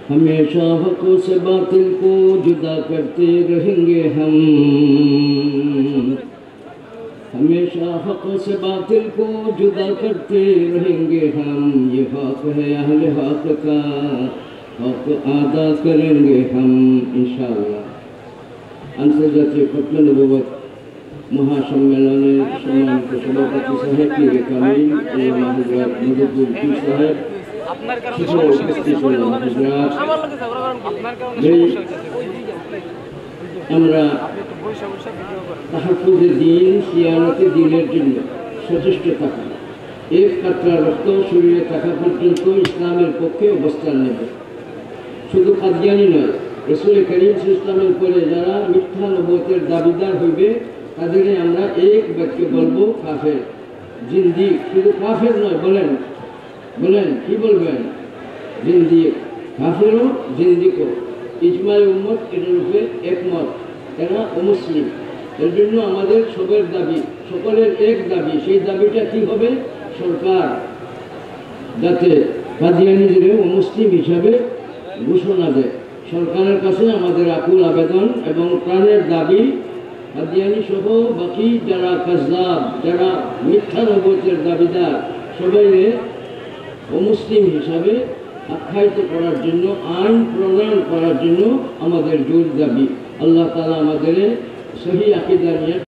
हमेशा हक से बातिल को जुदा करते रहेंगे हम, हमेशा हक से बातिल को जुदा करते रहेंगे हम। ये हक है अहले हक का, हक अदा करेंगे हम इंशाअल्लाह। আন্তর্জাতিক খতম নবুয়ত মহাসম্মেলনের সম্মানিত সভাপতি সাহেব পীর কামিল আল্লামা হযরত মুজাদ্দিদ পীর সাহেব, আমরা তাহফুজে দ্বীন সিয়ানতে দ্বীনের জন্য সচেষ্ট থাকা, এক কাতরা রক্ত শরীরে থাকা পর্যন্ত ইসলামের পক্ষে অবস্থান নেব। শুধু কাদিয়ানি নয়, রাসূল করিম সাল্লাল্লাহু আলাইহি ওয়াসাল্লামের পরে যারা মিথ্যা নবুয়তের দাবিদার হইবে তাদেরকে আমরা এক বাক্যে বলবো কাফের, জিন্দিক। শুধু কাফের নয়, বলেন বলেন কি বলবেন? জিন্দিক, কাফেরও জিন্দিকও। ইজমায়ে উম্মত এটার উপরে একমত, এরা অমুসলিম। এর জন্য আমাদের সবের দাবি, সকলের এক দাবি, সেই দাবিটা কি হবে? সরকার যাতে কাদিয়ানীদের অমুসলিম হিসাবে ঘোষণা দেয়। সরকারের কাছে আমাদের আকুল আবেদন এবং প্রাণের দাবি, কাদিয়ানী সহ বাকি যারা কাযযাব, যারা মিথ্যা নবুয়তের দাবিদার, সবাইকে অমুসলিম হিসাবে আখ্যায়িত করার জন্য, আইন প্রণয়ন করার জন্য আমাদের জোর দাবি। আল্লাহ তাআলা আমাদের সহি আকীদা নিয়ে